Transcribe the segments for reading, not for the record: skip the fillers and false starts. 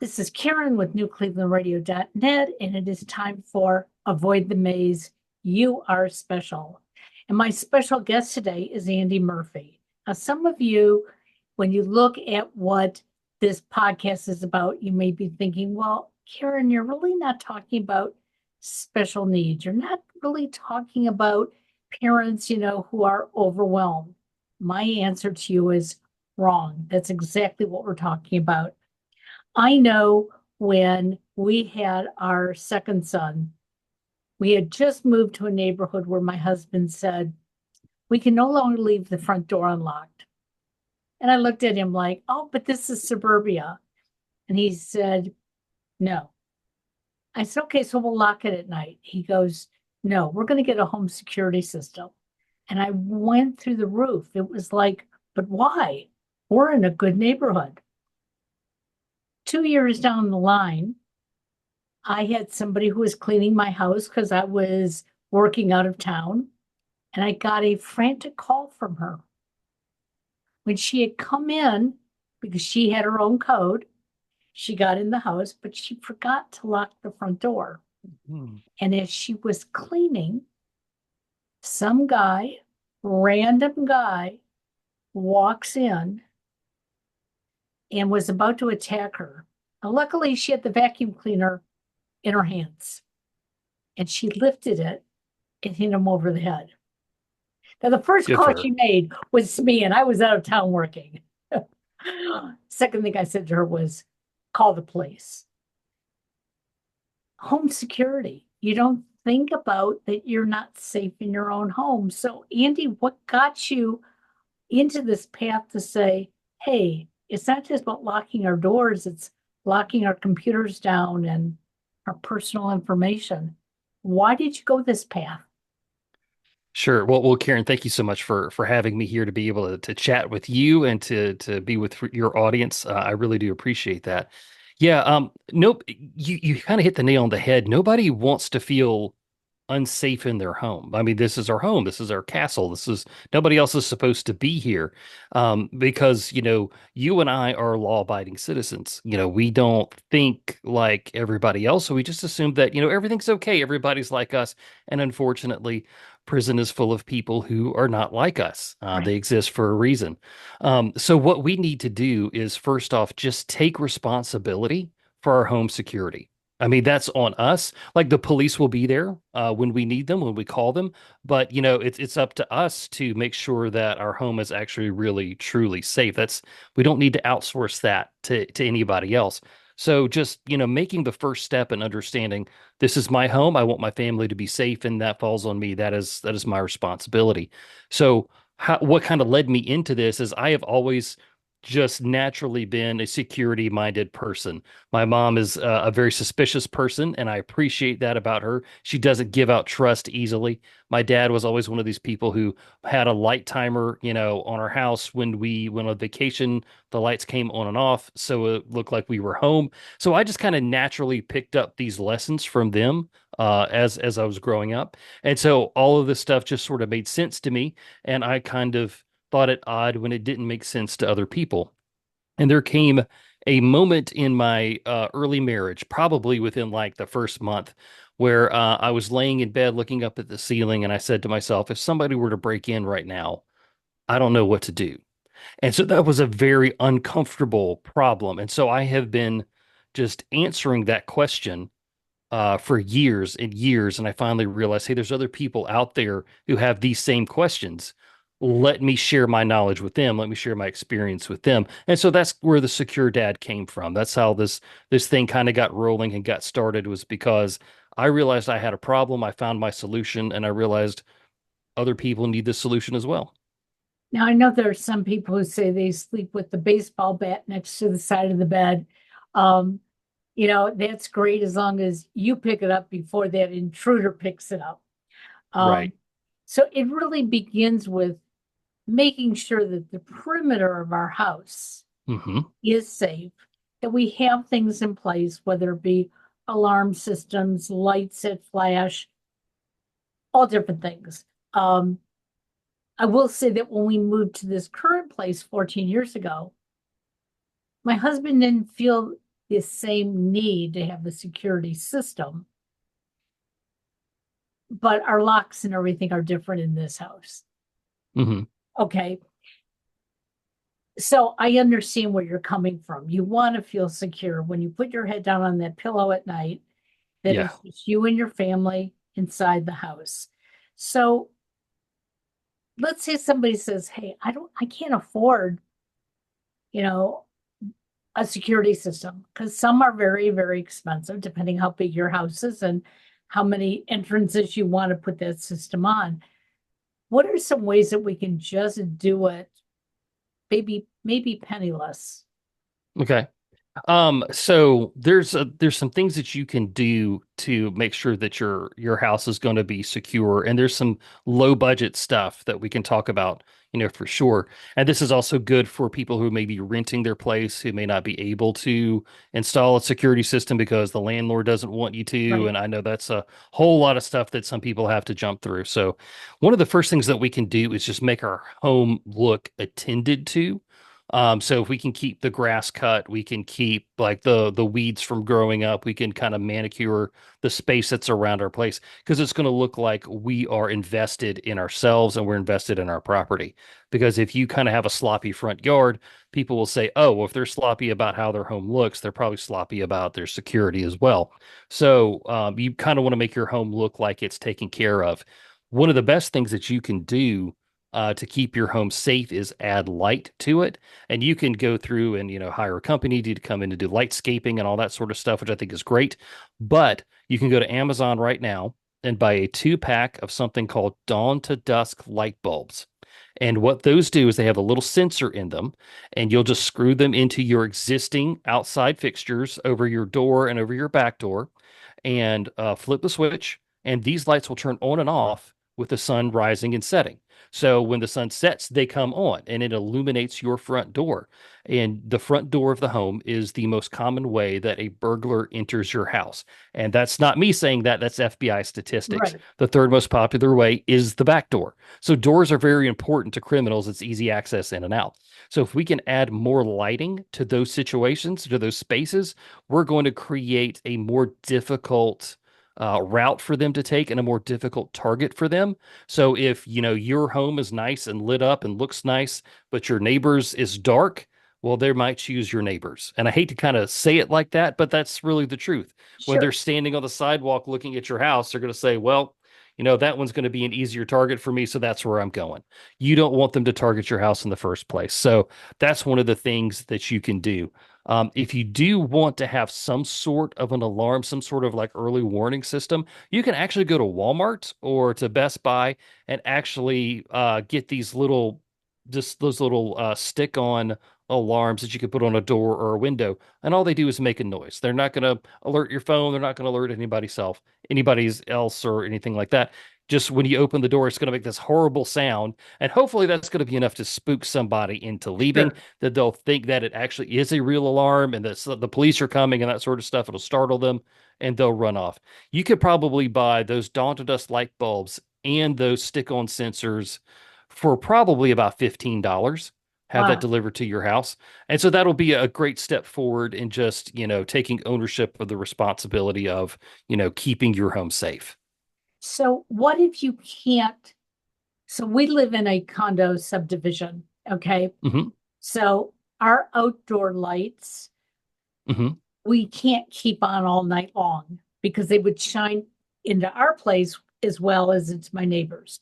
This is Karen with newclevelandradio.net, and it is time for Avoid the Maze. You are special. And my special guest today is Andy Murphy. Now, some of you, when you look at what this podcast is about, you may be thinking, well, Karen, you're really not talking about special needs. You're not really talking about parents, who are overwhelmed. My answer to you is wrong. That's exactly what we're talking about. I know when we had our second son, we had just moved to a neighborhood where my husband said, we can no longer leave the front door unlocked. And I looked at him like, oh, but this is suburbia. And he said, no. I said, okay, so we'll lock it at night. He goes, no, we're going to get a home security system. And I went through the roof. It was like, but why? We're in a good neighborhood. 2 years down the line, I had somebody who was cleaning my house because I was working out of town, and I got a frantic call from her. When she had come in, because she had her own code, she got in the house, but she forgot to lock the front door. Hmm. And as she was cleaning, some guy, random guy, walks in and was about to attack her. Now, luckily, she had the vacuum cleaner in her hands, and she lifted it and hit him over the head. Now, the first Good call for her. she made was to me, and I was out of town working. Second thing I said to her was, call the police. Home security. You don't think about that you're not safe in your own home. So, Andy, what got you into this path to say, hey, it's not just about locking our doors, it's locking our computers down and our personal information. Why did you go this path? Sure. Karen, thank you so much for having me here to be able to chat with you and to be with your audience. I really do appreciate that. Yeah. Nope. You kind of hit the nail on the head. Nobody wants to feel unsafe in their home. I mean, this is our home. This is our castle. This is nobody else is supposed to be here. Because, you and I are law-abiding citizens. We don't think like everybody else. So we just assume that, everything's okay. Everybody's like us. And unfortunately, prison is full of people who are not like us. Right. They exist for a reason. So what we need to do is first off, just take responsibility for our home security. I mean, that's on us. Like the police will be there when we need them, when we call them. But it's up to us to make sure that our home is actually really truly safe. We don't need to outsource that to anybody else. So just making the first step and understanding this is my home. I want my family to be safe, and that falls on me. That is my responsibility. So what kind of led me into this is I have always just naturally been a security minded person. My mom is a very suspicious person, and I appreciate that about her. She doesn't give out trust easily. My dad was always one of these people who had a light timer, on our house when we went on vacation. The lights came on and off, so it looked like we were home. So I just kind of naturally picked up these lessons from them as I was growing up, and so all of this stuff just sort of made sense to me, and I kind of thought it odd when it didn't make sense to other people. And there came a moment in my early marriage, probably within like the first month, where I was laying in bed looking up at the ceiling, and I said to myself, if somebody were to break in right now, I don't know what to do. And so that was a very uncomfortable problem. And so I have been just answering that question for years and years. And I finally realized, hey, there's other people out there who have these same questions. Let me share my knowledge with them. Let me share my experience with them. And so that's where the Secure Dad came from. That's how this thing kind of got rolling and got started, was because I realized I had a problem. I found my solution, and I realized other people need this solution as well. Now, I know there are some people who say they sleep with the baseball bat next to the side of the bed. Um, that's great as long as you pick it up before that intruder picks it up. Um, Right. so it really begins with making sure that the perimeter of our house Hmm. is safe, that we have things in place, whether it be alarm systems, lights that flash, all different things. I will say that when we moved to this current place 14 years ago, my husband didn't feel the same need to have the security system, but our locks and everything are different in this house. Hmm. Okay. So I understand where you're coming from. You want to feel secure when you put your head down on that pillow at night, that Yeah. it's just you and your family inside the house. So let's say somebody says, "Hey, I can't afford, you know, a security system," because some are very, very expensive, depending how big your house is and how many entrances you want to put that system on. What are some ways that we can just do it, maybe penniless? Okay. So there's some things that you can do to make sure that your house is going to be secure, and there's some low budget stuff that we can talk about, for sure. And this is also good for people who may be renting their place, who may not be able to install a security system because the landlord doesn't want you to. Right. And I know that's a whole lot of stuff that some people have to jump through. So one of the first things that we can do is just make our home look attended to. So if we can keep the grass cut, we can keep like the weeds from growing up, we can kind of manicure the space that's around our place because it's going to look like we are invested in ourselves and we're invested in our property. Because if you kind of have a sloppy front yard, people will say, oh, well, if they're sloppy about how their home looks, they're probably sloppy about their security as well. So you kind of want to make your home look like it's taken care of. One of the best things that you can do to keep your home safe is add light to it. And you can go through and, hire a company to come in and do lightscaping and all that sort of stuff, which I think is great. But you can go to Amazon right now and buy a 2-pack of something called dawn to dusk light bulbs. And what those do is they have a little sensor in them, and you'll just screw them into your existing outside fixtures over your door and over your back door, and flip the switch. And these lights will turn on and off with the sun rising and setting. So when the sun sets, they come on and it illuminates your front door. And the front door of the home is the most common way that a burglar enters your house. And that's not me saying that, that's FBI statistics. Right. The third most popular way is the back door. So doors are very important to criminals. It's easy access in and out. So if we can add more lighting to those situations, to those spaces, we're going to create a more difficult route for them to take and a more difficult target for them. So if your home is nice and lit up and looks nice, but your neighbor's is dark, well, they might choose your neighbors. And I hate to kind of say it like that, but that's really the truth. When they're Sure. standing on the sidewalk looking at your house, they're going to say, well, that one's going to be an easier target for me, so that's where I'm going. You don't want them to target your house in the first place. So that's one of the things that you can do. If you do want to have some sort of an alarm, some sort of like early warning system, you can actually go to Walmart or to Best Buy and actually get just those little stick-on alarms that you can put on a door or a window, and all they do is make a noise. They're not going to alert your phone. They're not going to alert anybody's else or anything like that. Just when you open the door, it's going to make this horrible sound, and hopefully that's going to be enough to spook somebody into leaving, Sure. that they'll think that it actually is a real alarm and that the police are coming and that sort of stuff. It'll startle them and they'll run off. You could probably buy those dawn to dusk light bulbs and those stick-on sensors for probably about $15. Have that Wow. delivered to your house. And so that'll be a great step forward in just, taking ownership of the responsibility of, keeping your home safe. So what if you can't? So we live in a condo subdivision. Okay. Hmm. So our outdoor lights, Hmm. we can't keep on all night long because they would shine into our place as well as into my neighbors.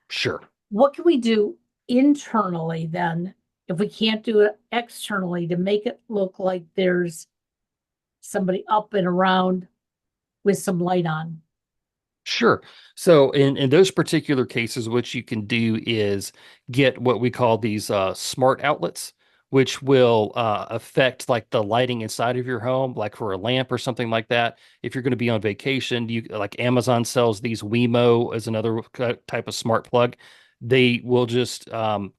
Sure. What can we do internally then if we can't do it externally to make it look like there's somebody up and around with some light on? Sure. So in those particular cases, what you can do is get what we call these smart outlets, which will affect like the lighting inside of your home, like for a lamp or something like that. If you're going to be on vacation, you like Amazon sells these Wemo as another type of smart plug. They will just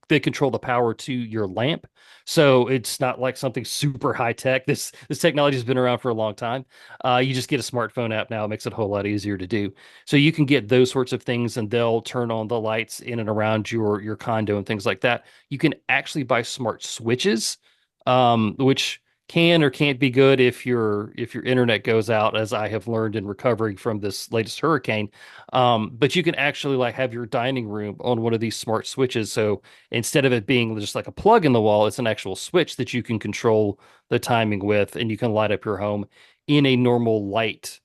they control the power to your lamp. So it's not like something super high tech. This technology has been around for a long time. You just get a smartphone app now. It makes it a whole lot easier to do. So you can get those sorts of things and they'll turn on the lights in and around your condo and things like that. You can actually buy smart switches, which can or can't be good if your internet goes out, as I have learned in recovering from this latest hurricane. But you can actually like have your dining room on one of these smart switches. So instead of it being just like a plug in the wall, it's an actual switch that you can control the timing with, and you can light up your home in a normal light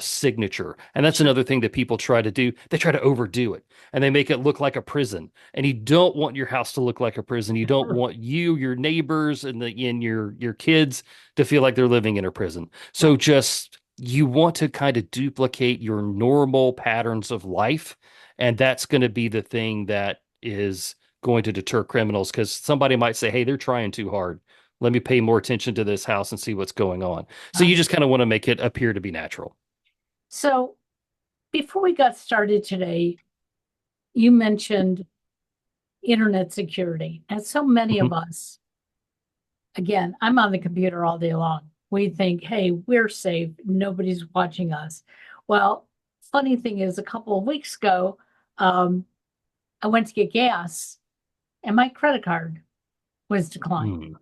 signature. And that's Sure. another thing that people try to do. They try to overdo it and they make it look like a prison. And you don't want your house to look like a prison. You don't want you, your neighbors, and your kids to feel like they're living in a prison. So Right. just you want to kind of duplicate your normal patterns of life, and that's going to be the thing that is going to deter criminals because somebody might say, "Hey, they're trying too hard. Let me pay more attention to this house and see what's going on." So you Um, just kind of want to make it appear to be natural. so before we got started today, you mentioned internet security. And so many of Mhm. us, again, I'm on the computer all day long. We think, hey, we're safe. Nobody's watching us. Well, funny thing is, a couple of weeks ago, um, I went to get gas and my credit card was declined.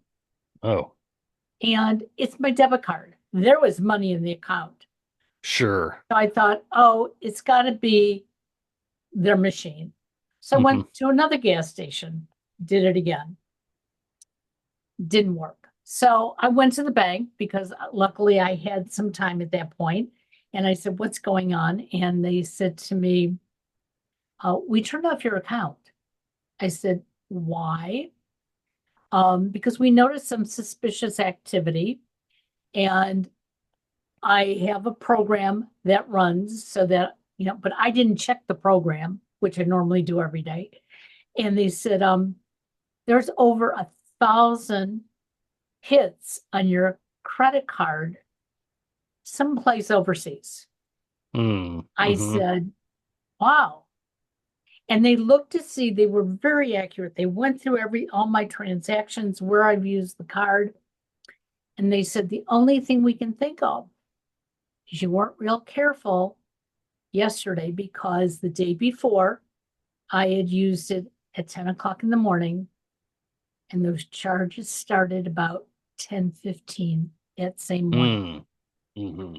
Hmm. Oh, And it's my debit card. There was money in the account. sure. So I thought, oh, it's got to be their machine. So I Hmm. went to another gas station, did it again, didn't work. So I went to the bank because luckily I had some time at that point. And I said, what's going on? And they said to me, we turned off your account. I said, why? Because we noticed some suspicious activity. And I have a program that runs so that, but I didn't check the program, which I normally do every day. And they said, there's over 1,000 hits on your credit card someplace overseas. Mm. I Hmm. said, wow. And they looked to see they were very accurate. They went through all my transactions where I've used the card. And they said the only thing we can think of is you weren't real careful yesterday because the day before I had used it at 10 o'clock in the morning and those charges started about 10:15 that same morning. Mm. Hmm.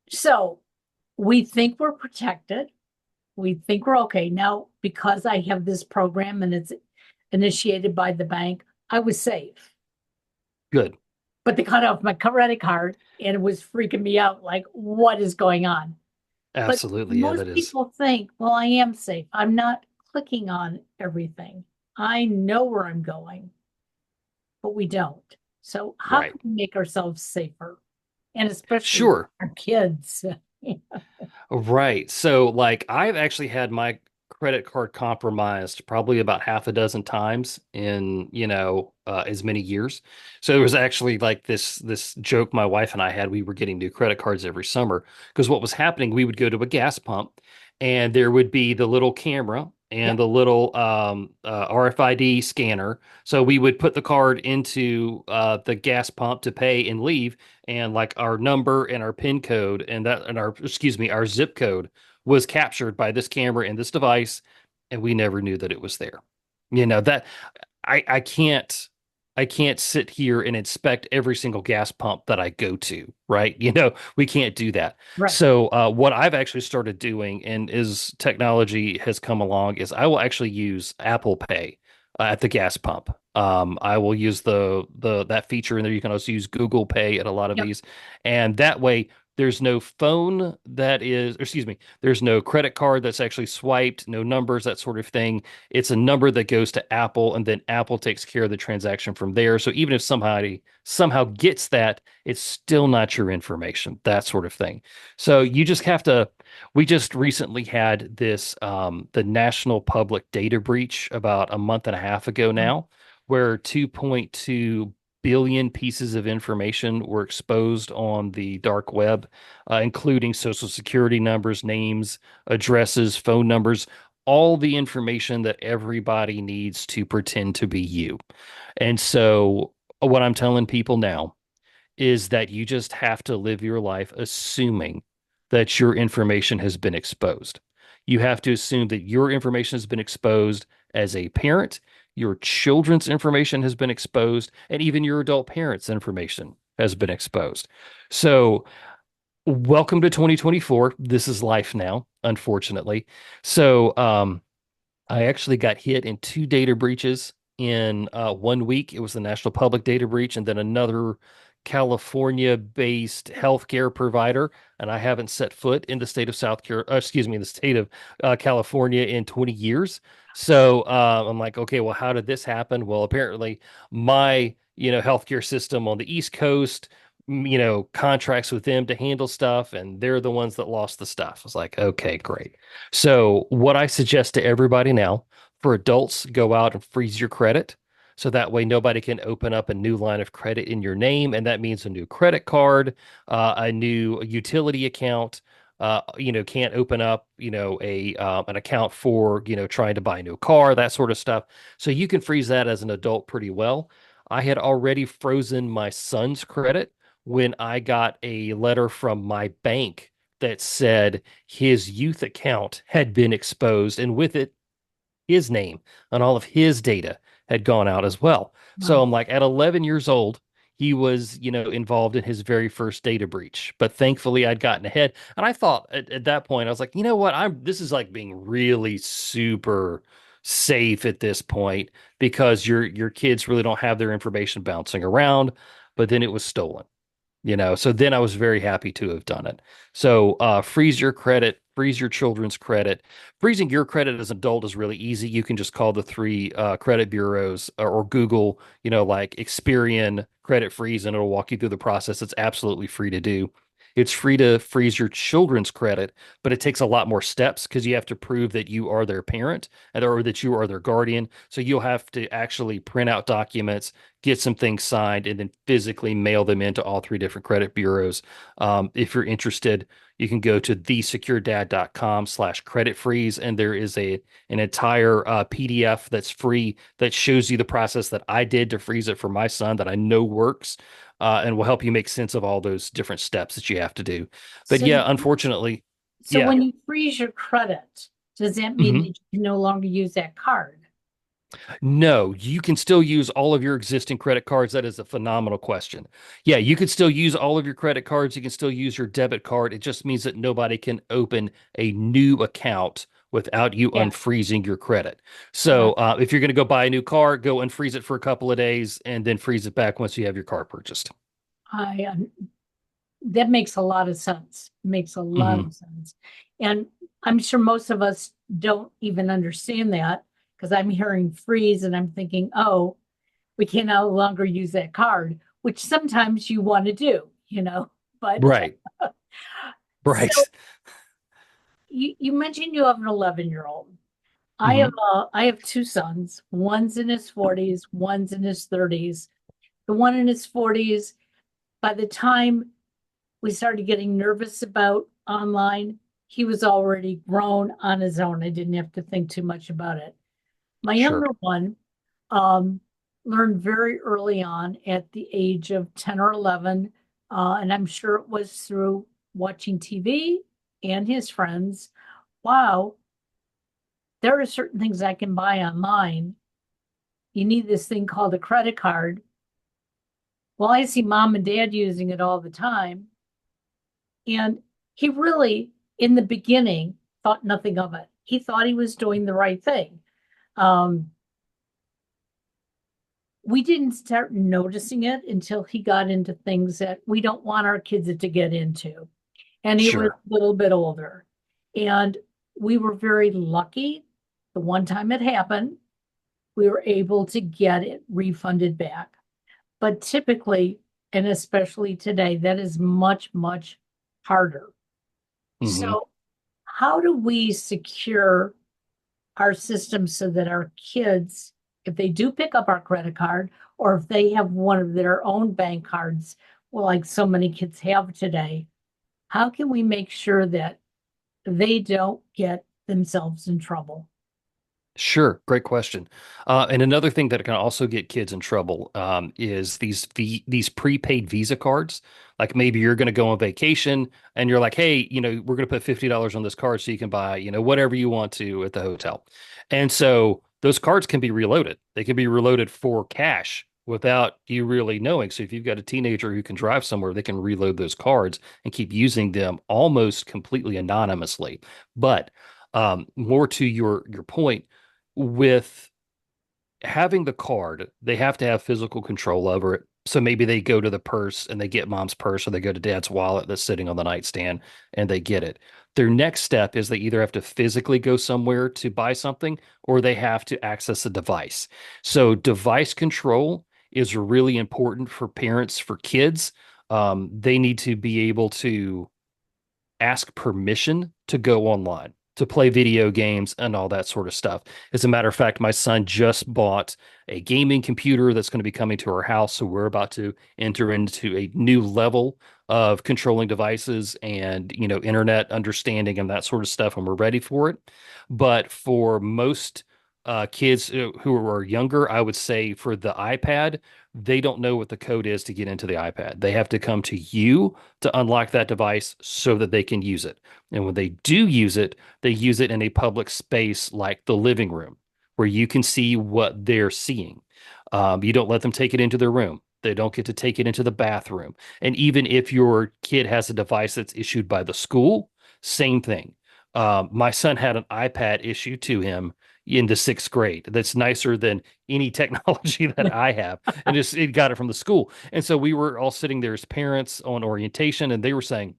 So we think we're protected. We think we're okay. Now, because I have this program and it's initiated by the bank, I was safe. Good. But they cut off my credit card and it was freaking me out like, what is going on? But Absolutely. Yeah, that most is. people think, well, I am safe. I'm not clicking on everything. I know where I'm going, but we don't. So, how Right. can we make ourselves safer? And especially Sure. our kids. Right. So, like, I've actually had my credit card compromised probably about half a dozen times in, as many years. So there was actually like this joke my wife and I had. We were getting new credit cards every summer because what was happening, we would go to a gas pump and there would be the little camera Yeah. and the little RFID scanner. So we would put the card into the gas pump to pay and leave, and like our number and our PIN code and our excuse me our zip code was captured by this camera and this device, and we never knew that it was there. That I can't sit here and inspect every single gas pump that I go to, right? We can't do that. Right. So what I've actually started doing, and as technology has come along, is I will actually use Apple Pay at the gas pump. I will use the that feature in there. You can also use Google Pay at a lot of Yep. these, and that way there's no phone that is, or excuse me, there's no credit card that's actually swiped, no numbers, that sort of thing. It's a number that goes to Apple, and then Apple takes care of the transaction from there. So even if somebody somehow gets that, it's still not your information, that sort of thing. So you just have to. We just recently had this the national public data breach about a month and a half ago now, where 2.2 billion pieces of information were exposed on the dark web, including social security numbers, names, addresses, phone numbers, all the information that everybody needs to pretend to be you. And so, what I'm telling people now is that you just have to live your life assuming that your information has been exposed. You have to assume that your information has been exposed as a parent. your children's information has been exposed, and even your adult parents' information has been exposed. So, welcome to 2024. This is life now, unfortunately. So, I actually got hit in two data breaches in 1 week. It was the National Public Data Breach, and then another California-based healthcare provider. And I haven't set foot in the state of in the state of California in 20 years. So I'm like, okay, well, how did this happen? Well, apparently my, healthcare system on the East Coast, contracts with them to handle stuff, and they're the ones that lost the stuff. I was like, okay, great. So, what I suggest to everybody now for adults, go out and freeze your credit. So that way, nobody can open up a new line of credit in your name. And that means a new credit card, a new utility account. Can't open up, an account for, trying to buy a new car, that sort of stuff. So you can freeze that as an adult pretty well. I had already frozen my son's credit when I got a letter from my bank that said his youth account had been exposed, and with it, his name and all of his data had gone out as well. So Wow. I'm like, at 11 years old, he was, involved in his very first data breach. But thankfully, I'd gotten ahead. And I thought at that point, I was like, you know what? This is like being really super safe at this point because your kids really don't have their information bouncing around. But then it was stolen. So then I was very happy to have done it. So freeze your credit, freeze your children's credit. Freezing your credit as an adult is really easy. You can just call the three credit bureaus, or Google, like Experian credit freeze, and it'll walk you through the process. It's absolutely free to do. It's free to freeze your children's credit, but it takes a lot more steps because you have to prove that you are their parent or that you are their guardian. So you'll have to actually print out documents, get some things signed, and then physically mail them into all three different credit bureaus. If you're interested, you can go to thesecuredad.com/credit freeze, and there is an entire PDF that's free that shows you the process that I did to freeze it for my son that I know works, and will help you make sense of all those different steps that you have to do. But So, yeah, unfortunately, so yeah. when you freeze your credit, does that mean that Mhm. you can no longer use that card? No, you can still use all of your existing credit cards. That is a phenomenal question. Yeah, you can still use all of your credit cards. You can still use your debit card. It just means that nobody can open a new account without you Yeah. unfreezing your credit. Uh, So, if you're going to go buy a new car, go unfreeze it for a couple of days and then freeze it back once you have your car purchased. I That makes a lot of sense. Makes a lot Hmm. of sense. And I'm sure most of us don't even understand that because I'm hearing freeze and I'm thinking, oh, we can no longer use that card, which sometimes you want to do. But Right, so right. you mentioned you have an 11-year-old. Hmm. I have two sons. One's in his 40s, one's in his 30s. The one in his 40s, by the time we started getting nervous about online, he was already grown on his own. I didn't have to think too much about it. My Sure. younger one um, learned very early on at the age of 10 or 11, and I'm sure it was through watching TV and his friends. Wow, there are certain things I can buy online. You need this thing called a credit card. Well, I see mom and dad using it all the time. And he really, in the beginning, thought nothing of it. He thought he was doing the right thing. Um, we didn't start noticing it until he got into things that we don't want our kids to get into. And he was Sure. a little bit older. And we were very lucky. The one time it happened, we were able to get it refunded back. But typically, and especially today, that is much, much harder. Hmm. So, how do we secure our system so that our kids, if they do pick up our credit card, or if they have one of their own bank cards, well, like so many kids have today, how can we make sure that they don't get themselves in trouble? Sure, great question. And another thing that can also get kids in trouble is these prepaid Visa cards. Like maybe you're going to go on vacation and you're like, hey, we're going to put $50 on this card so you can buy, whatever you want to at the hotel. And so those cards can be reloaded. They can be reloaded for cash without you really knowing. So if you've got a teenager who can drive somewhere, they can reload those cards and keep using them almost completely anonymously. But more to your point, with having the card, they have to have physical control over it. So maybe they go to the purse and they get mom's purse, or they go to dad's wallet that's sitting on the nightstand and they get it. Their next step is they either have to physically go somewhere to buy something, or they have to access a device. So device control is really important for parents, for kids. They need to be able to ask permission to go online, to play video games and all that sort of stuff. As a matter of fact, my son just bought a gaming computer that's going to be coming to our house. So we're about to enter into a new level of controlling devices and, internet understanding and that sort of stuff. And we're ready for it. But for most kids who are younger, I would say for the iPad, they don't know what the code is to get into the iPad. They have to come to you to unlock that device so that they can use it. And when they do use it, they use it in a public space like the living room where you can see what they're seeing. You don't let them take it into their room. They don't get to take it into the bathroom. And even if your kid has a device that's issued by the school, same thing. My son had an iPad issued to him in the sixth grade that's nicer than any technology that I have. And just it got it from the school. And so we were all sitting there as parents on orientation, and they were saying,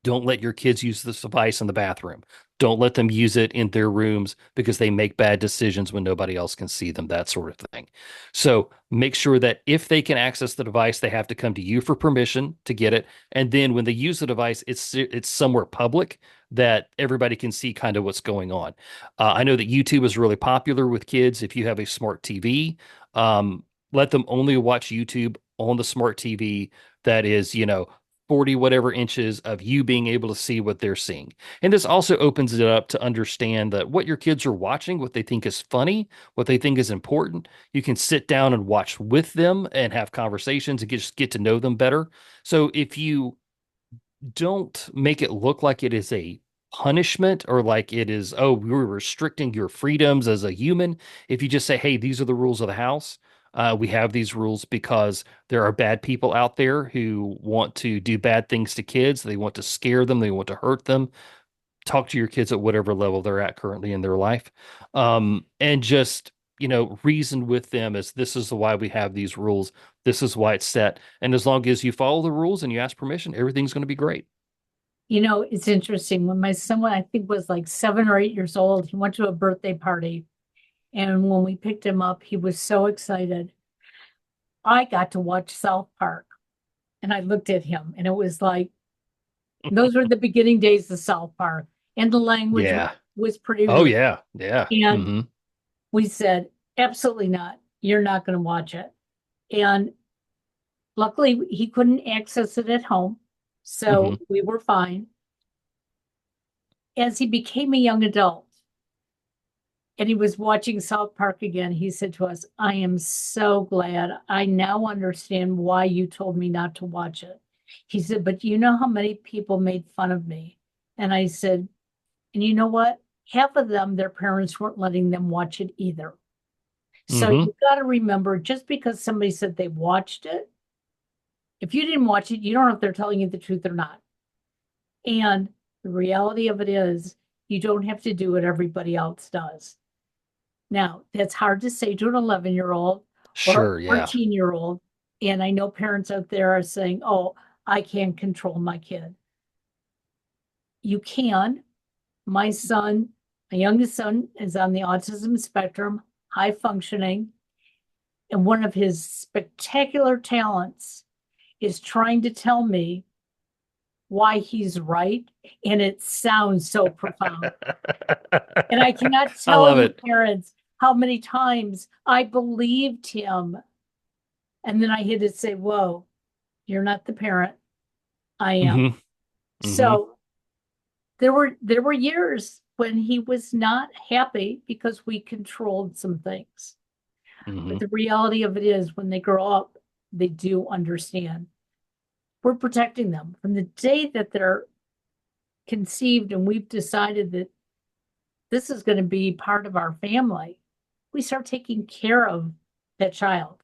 don't let your kids use this device in the bathroom. Don't let them use it in their rooms because they make bad decisions when nobody else can see them, that sort of thing. So make sure that if they can access the device, they have to come to you for permission to get it. And then when they use the device, it's somewhere public that everybody can see kind of what's going on. I know that YouTube is really popular with kids. If you have a smart TV, let them only watch YouTube on the smart TV that is, 40 whatever inches of you being able to see what they're seeing. And this also opens it up to understand that what your kids are watching, what they think is funny, what they think is important, you can sit down and watch with them and have conversations and just get to know them better. So if you don't make it look like it is a punishment or like it is, oh, we're restricting your freedoms as a human. If you just say, hey, these are the rules of the house. We have these rules because there are bad people out there who want to do bad things to kids. They want to scare them. They want to hurt them. Talk to your kids at whatever level they're at currently in their life. And just, reason with them as this is why we have these rules. This is why it's set. And as long as you follow the rules and you ask permission, everything's going to be great. It's interesting. When my son, I think, was like 7 or 8 years old, he went to a birthday party. And when we picked him up, he was so excited. I got to watch South Park. And I looked at him, and it was like, those were the beginning days of South Park. And the language Yeah. was pretty Oh, rude. yeah. Yeah. And Hmm. we said, absolutely not. You're not going to watch it. And luckily, he couldn't access it at home. Hmm. So we were fine. As he became a young adult and he was watching South Park again, he said to us, I am so glad. I now understand why you told me not to watch it. He said, but you know how many people made fun of me? And I said, and you know what? Half of them, their parents weren't letting them watch it either. So Hmm. you got to remember, just because somebody said they watched it, if you didn't watch it, you don't know if they're telling you the truth or not. And the reality of it is, you don't have to do what everybody else does. Now, that's hard to say to an 11-year-old or a Sure. Yeah. 14-year-old. And I know parents out there are saying, oh, I can't control my kid. You can. My son, my youngest son, is on the autism spectrum, high functioning. And one of his spectacular talents is trying to tell me why he's right. And it sounds so profound. And I cannot I tell love you, it. parents, how many times I believed him. And then I had to say, whoa, you're not the parent. I am. Hmm. Hmm. So there were years when he was not happy because we controlled some things. But Hmm. the reality of it is, when they grow up, they do understand. We're protecting them from the day that they're conceived, and we've decided that this is going to be part of our family. we start taking care of that child.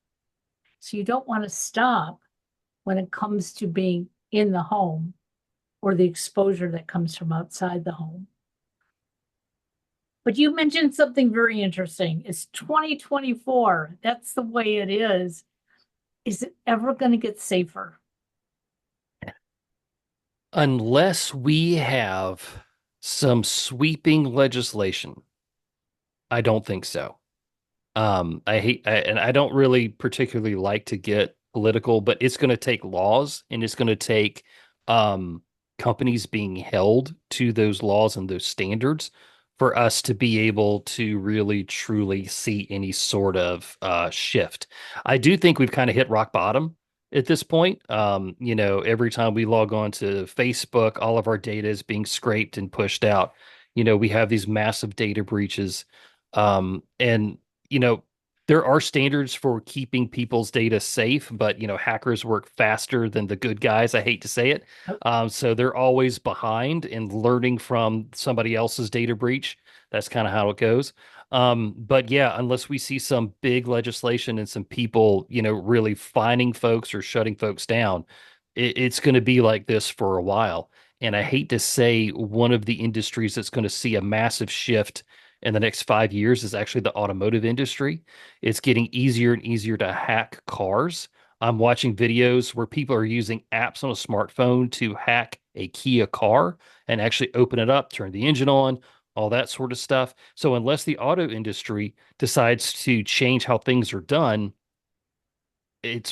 So you don't want to stop when it comes to being in the home or the exposure that comes from outside the home. But you mentioned something very interesting. It's 2024. That's the way it is. Is it ever going to get safer? Unless we have some sweeping legislation, I don't think so. And I don't really particularly like to get political, but it's going to take laws and it's going to take um, companies being held to those laws and those standards for us to be able to really truly see any sort of shift. I do think we've kind of hit rock bottom at this point. Every time we log on to Facebook, all of our data is being scraped and pushed out. We have these massive data breaches. And you know, there are standards for keeping people's data safe, but hackers work faster than the good guys. I hate to say it. So they're always behind in learning from somebody else's data breach. That's kind of how it goes. But yeah, unless we see some big legislation and some people, really fining folks or shutting folks down, it's going to be like this for a while. And I hate to say one of the industries that's going to see a massive shift in the next 5 years is actually the automotive industry. It's getting easier and easier to hack cars. I'm watching videos where people are using apps on a smartphone to hack a Kia car and actually open it up, turn the engine on, all that sort of stuff. So unless the auto industry decides to change how things are done,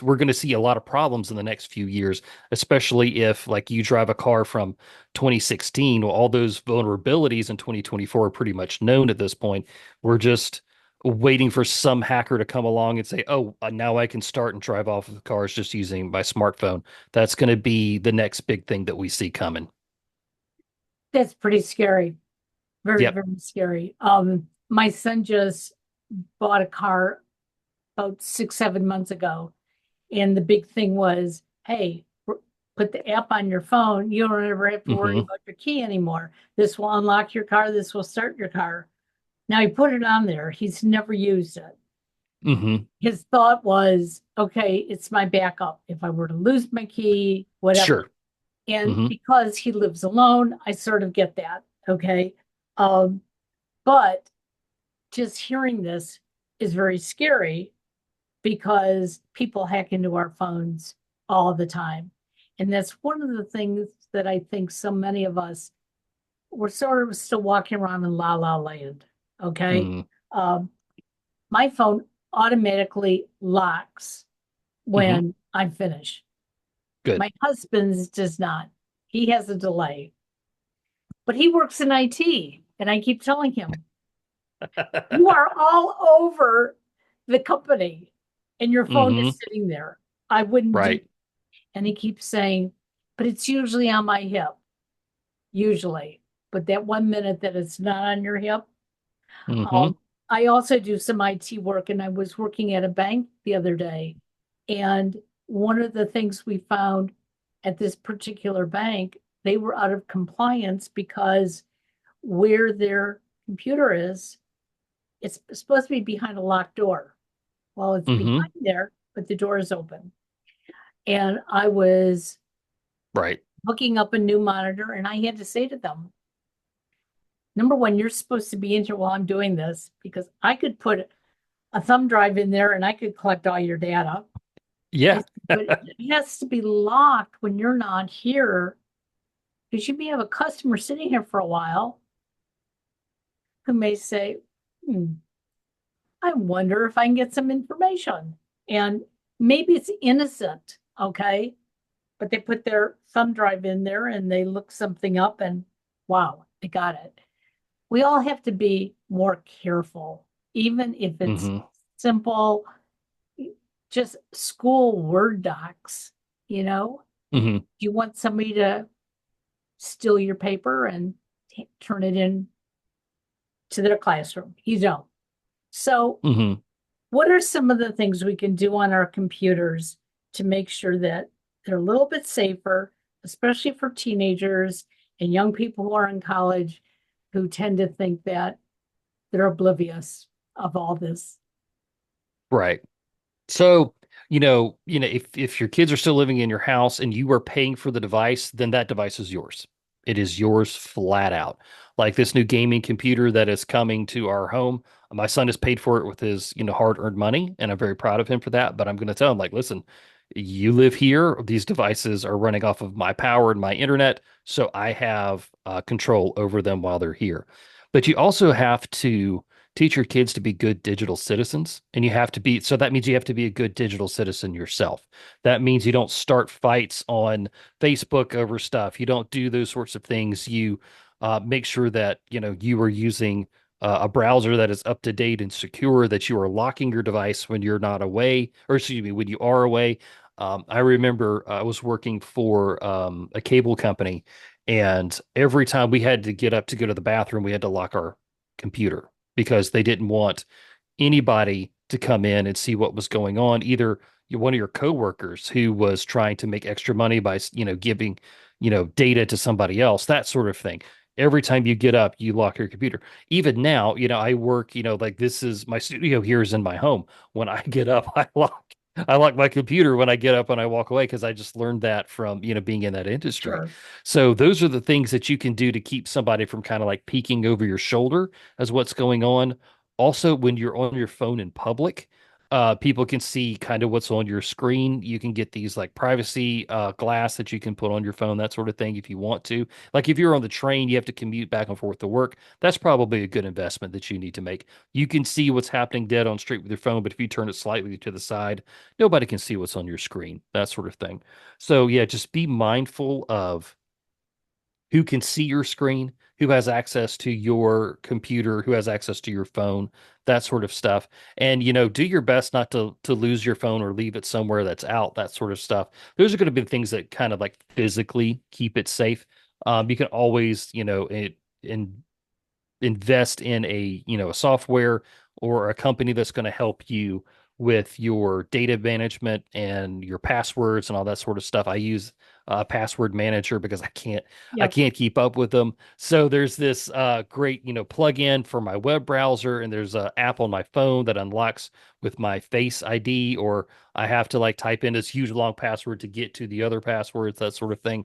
we're going to see a lot of problems in the next few years, especially if like you drive a car from 2016. Well, all those vulnerabilities in 2024 are pretty much known at this point. We're just waiting for some hacker to come along and say, "Oh, now I can start and drive off of the cars just using my smartphone." That's going to be the next big thing that we see coming. That's pretty scary. Very, Yep. very scary. My son just bought a car about 6, 7 months ago. And the big thing was, hey, put the app on your phone. You don't ever have to worry Mm-hmm. about your key anymore. This will unlock your car. This will start your car. Now he put it on there. He's never used it. Mm-hmm. His thought was, okay, it's my backup. If I were to lose my key, whatever. Sure. And Mm-hmm. because he lives alone, I sort of get that. Okay. Um, but just hearing this is very scary because people hack into our phones all the time. And that's one of the things that I think so many of us, we're sort of still walking around in la la land. Okay. Mm-hmm. Um, my phone automatically locks Mm-hmm. when I'm finished. Good. My husband's does not. He has a delay, but he works in IT. And I keep telling him, you are all over the company and your phone Mm-hmm. is sitting there. I wouldn't do. Right. And he keeps saying, but it's usually on my hip, usually. But that 1 minute that it's not on your hip. Mm-hmm. Um, I also do some IT work, and I was working at a bank the other day. And one of the things we found at this particular bank, they were out of compliance because where their computer is, it's supposed to be behind a locked door. Well, it's Mm-hmm. behind there, but the door is open. And I was Right. hooking up a new monitor, and I had to say to them, number one, you're supposed to be in here while I'm doing this because I could put a thumb drive in there and I could collect all your data. I Yeah. said, but it has to be locked when you're not here because you may have a customer sitting here for a while who may say, hmm, I wonder if I can get some information. And maybe it's innocent, okay? But they put their thumb drive in there and they look something up and wow, they got it. We all have to be more careful, even if it's Mm-hmm. simple, just school Word docs, you know? Mm-hmm. You want somebody to steal your paper and turn it in to their classroom. You don't. So, Mm-hmm. what are some of the things we can do on our computers to make sure that they're a little bit safer, especially for teenagers and young people who are in college who tend to think that they're oblivious? of all this. Right. So, if your kids are still living in your house and you are paying for the device, then that device is yours. It is yours flat out. Like this new gaming computer that is coming to our home. My son has paid for it with his, hard-earned money, and I'm very proud of him for that. But I'm going to tell him, like, listen, you live here. These devices are running off of my power and my internet, so I have control over them while they're here. But you also have to teach your kids to be good digital citizens. And so that means you have to be a good digital citizen yourself. That means you don't start fights on Facebook over stuff. You don't do those sorts of things. You make sure that, you are using a browser that is up to date and secure, that you are locking your device when you're not away, or excuse me, when you are away. I remember I was working for a cable company, and every time we had to get up to go to the bathroom, we had to lock our computer because they didn't want anybody to come in and see what was going on. Either one of your coworkers who was trying to make extra money by, giving, data to somebody else, that sort of thing. Every time you get up, you lock your computer. Even now, I work, like this is my studio here is in my home. When I get up, I lock my computer when I get up and I walk away because I just learned that from, being in that industry. Sure. So those are the things that you can do to keep somebody from kind of like peeking over your shoulder as what's going on. Also, when you're on your phone in public, people can see kind of what's on your screen. You can get these like privacy glass that you can put on your phone, that sort of thing, if you want to. Like if you're on the train, you have to commute back and forth to work. That's probably a good investment that you need to make. You can see what's happening dead on street with your phone, but if you turn it slightly to the side, nobody can see what's on your screen, that sort of thing. So yeah, just be mindful of who can see your screen, who has access to your computer, who has access to your phone, that sort of stuff. And do your best not to lose your phone or leave it somewhere that's out, that sort of stuff. Those are going to be the things that kind of like physically keep it safe. You can always, invest in a software or a company that's going to help you with your data management and your passwords and all that sort of stuff. I use a password manager because I can't I Yep. can't keep up with them. So there's this great plug-in for my web browser, and there's an app on my phone that unlocks with my Face ID, or I have to like type in this huge long password to get to the other passwords, that sort of thing.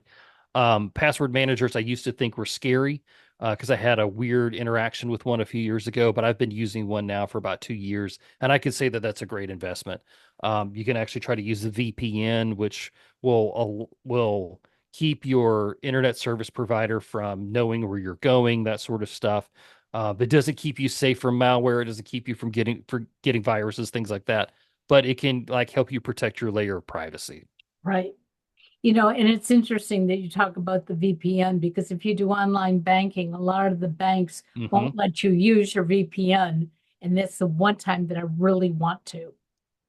Password managers I used to think were scary because I had a weird interaction with one a few years ago, but I've been using one now for about 2 years, and I can say that that's a great investment. You can actually try to use the VPN, which will keep your internet service provider from knowing where you're going, that sort of stuff. It doesn't keep you safe from malware. It doesn't keep you from getting viruses, things like that. But it can like help you protect your layer of privacy. Right. And it's interesting that you talk about the VPN because if you do online banking, a lot of the banks Hmm. won't let you use your VPN. And that's the one time that I really want to.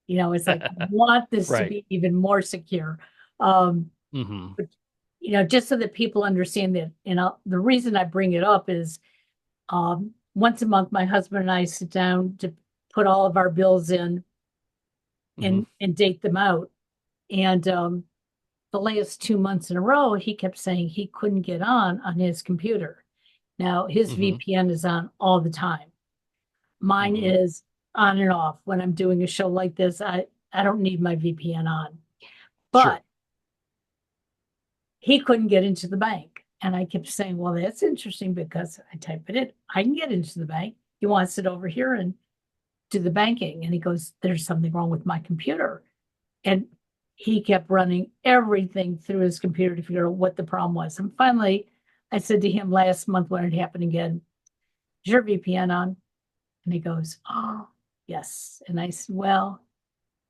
It's like, I want this to Right. be even more secure. Um, Hmm. but, just so that people understand that, the reason I bring it up is once a month, my husband and I sit down to put all of our bills in Hmm. and date them out. And the last 2 months in a row, he kept saying he couldn't get on his computer. Now, his Hmm. VPN is on all the time. Mine Hmm. is on and off. When I'm doing a show like this, I don't need my VPN on. Sure. But he couldn't get into the bank. And I kept saying, well, that's interesting because I type it in. I can get into the bank. He wants it over here and do the banking. And he goes, there's something wrong with my computer. And he kept running everything through his computer to figure out what the problem was. And finally, I said to him last month when it happened again, is your VPN on? And he goes, oh, yes. And I said, well,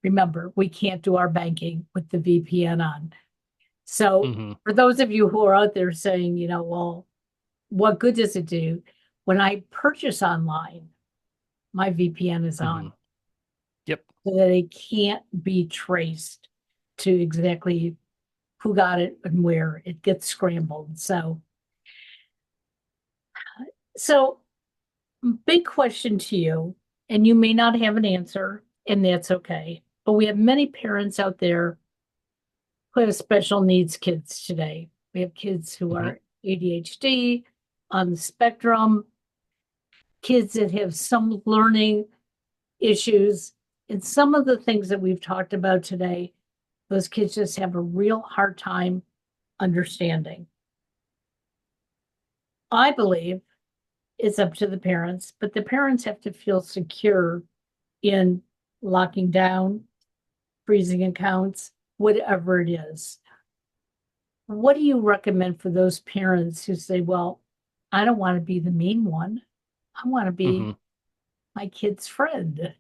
remember, we can't do our banking with the VPN on. So Hmm. for those of you who are out there saying, well, what good does it do? When I purchase online, my VPN is Hmm. on Yep. so that it can't be traced to exactly who got it and where it gets scrambled. So big question to you, and you may not have an answer, and that's okay. But we have many parents out there who have special needs kids today. We have kids who Hmm. are ADHD, on the spectrum, kids that have some learning. issues. And some of the things that we've talked about today, those kids just have a real hard time understanding. I believe it's up to the parents, but the parents have to feel secure in locking down, freezing accounts, whatever it is. What do you recommend for those parents who say, well, I don't want to be the mean one. I want to be Hmm. my kid's friend.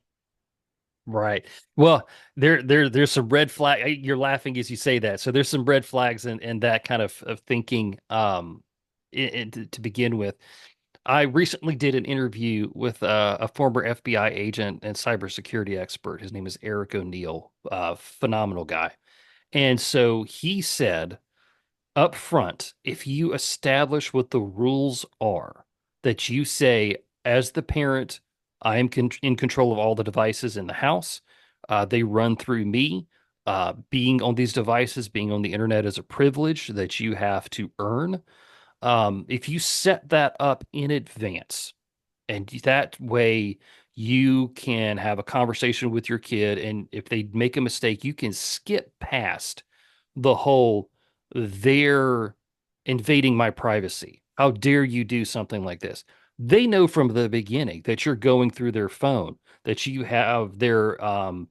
Right. Well, there's some red flag. You're laughing as you say that. So there's some red flags in that kind of thinking. To begin with, I recently did an interview with a former FBI agent and cybersecurity expert. His name is Eric O'Neill. Phenomenal guy. And so he said up front, if you establish what the rules are, that you say, as the parent, I am in control of all the devices in the house. They run through me. Being on these devices, being on the internet is a privilege that you have to earn. If you set that up in advance, and that way you can have a conversation with your kid, and if they make a mistake, you can skip past the whole they're invading my privacy. How dare you do something like this? They know from the beginning that you're going through their phone, that you have their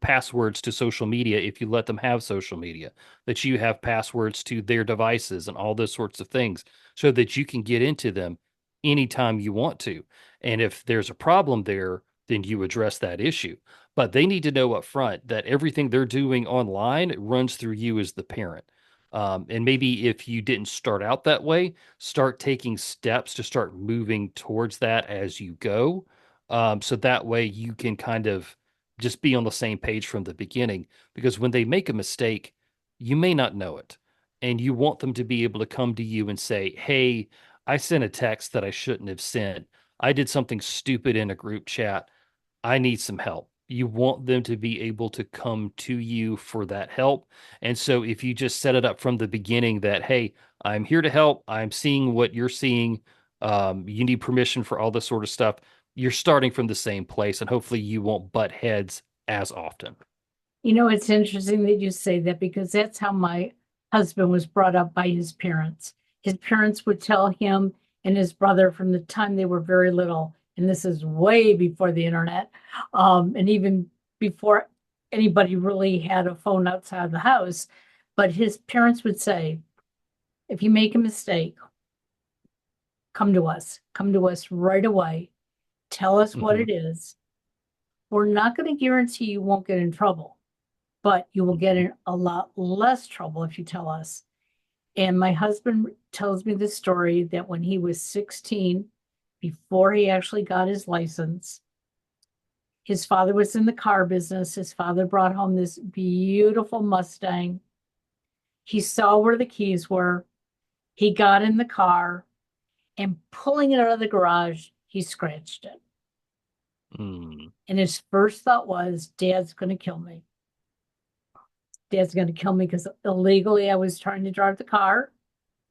passwords to social media if you let them have social media, that you have passwords to their devices and all those sorts of things so that you can get into them anytime you want to. And if there's a problem there, then you address that issue. But they need to know up front that everything they're doing online runs through you as the parent. And maybe if you didn't start out that way, start taking steps to start moving towards that as you go. So that way you can kind of just be on the same page from the beginning. Because when they make a mistake, you may not know it. And you want them to be able to come to you and say, hey, I sent a text that I shouldn't have sent. I did something stupid in a group chat. I need some help. You want them to be able to come to you for that help. And so if you just set it up from the beginning that, hey, I'm here to help, I'm seeing what you're seeing, you need permission for all this sort of stuff, you're starting from the same place, and hopefully you won't butt heads as often. It's interesting that you say that because that's how my husband was brought up by his parents. His parents would tell him and his brother from the time they were very little, and this is way before the internet, and even before anybody really had a phone outside the house. But his parents would say, if you make a mistake, come to us right away, tell us what Hmm. it is. We're not going to guarantee you won't get in trouble, but you will get Hmm. in a lot less trouble if you tell us. And my husband tells me the story that when he was 16, before he actually got his license, his father was in the car business. His father brought home this beautiful Mustang. He saw where the keys were. He got in the car and pulling it out of the garage, he scratched it. Mm. And his first thought was, Dad's going to kill me. Dad's going to kill me because illegally I was trying to drive the car.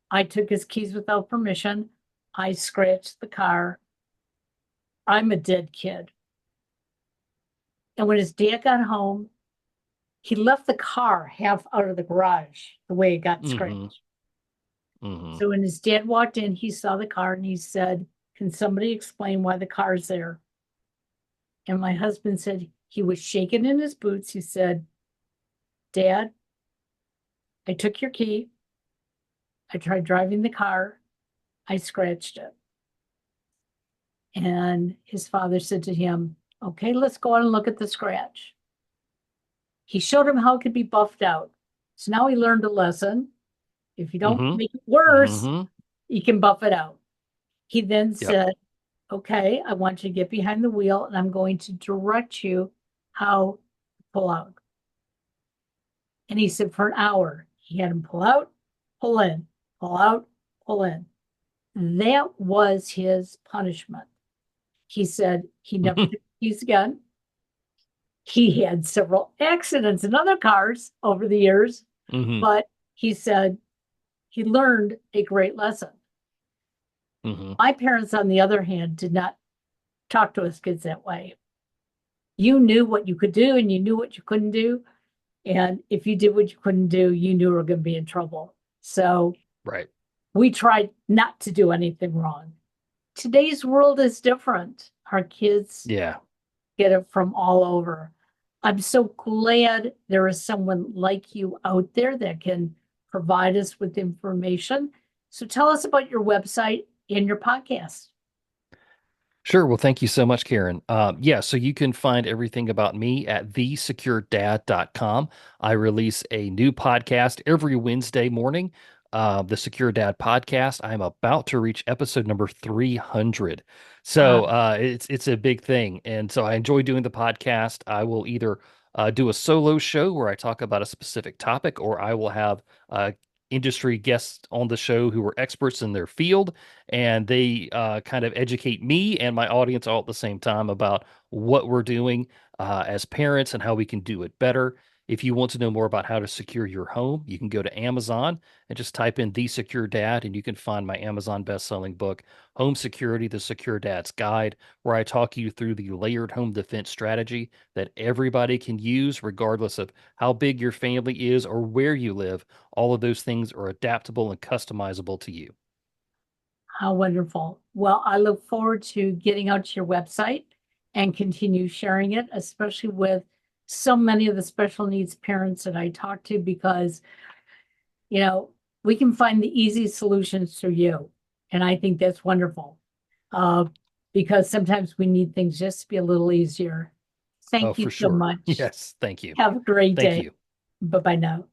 I took his keys without permission. I scratched the car. I'm a dead kid. And when his dad got home, he left the car half out of the garage the way it got Hmm. scratched. Hmm. So when his dad walked in, he saw the car and he said, can somebody explain why the car's there? And my husband said he was shaking in his boots. He said, Dad, I took your key. I tried driving the car. I scratched it. And his father said to him, okay, let's go out and look at the scratch. He showed him how it could be buffed out. So now he learned a lesson. If you don't Hmm. make it worse, Hmm. you can buff it out. He then Yep. said, okay, I want you to get behind the wheel and I'm going to direct you how to pull out. And he said, for an hour, he had him pull out, pull in, pull out, pull in. That was his punishment. He said he never Hmm. took keys again. He had several accidents in other cars over the years, but he said he learned a great lesson. Hmm. My parents, on the other hand, did not talk to us kids that way. You knew what you could do and you knew what you couldn't do. And if you did what you couldn't do, you knew you were going to be in trouble. So Right. we tried not to do anything wrong. Today's world is different. Our kids Yeah. get it from all over. I'm so glad there is someone like you out there that can provide us with information. So tell us about your website and your podcast. Sure. Well, thank you so much, Karen. Yeah, so you can find everything about me at thesecuredad.com. I release a new podcast every Wednesday morning, the Secure Dad podcast. I'm about to reach episode number 300. Uh, So it's a big thing. And so I enjoy doing the podcast. I will either do a solo show where I talk about a specific topic, or I will have industry guests on the show who are experts in their field, and they kind of educate me and my audience all at the same time about what we're doing as parents and how we can do it better. If you want to know more about how to secure your home, you can go to Amazon and just type in The Secure Dad, and you can find my Amazon best-selling book, Home Security: The Secure Dad's Guide, where I talk you through the layered home defense strategy that everybody can use, regardless of how big your family is or where you live. All of those things are adaptable and customizable to you. how wonderful. Well, I look forward to getting out to your website and continue sharing it, especially with so many of the special needs parents that I talk to, because, you know, we can find the easy solutions through you. And I think that's wonderful. Uh, because sometimes we need things just to be a little easier. Oh, Thank you for so sure. much. Yes. Thank you. Have a great Thank day. you. Bye bye now.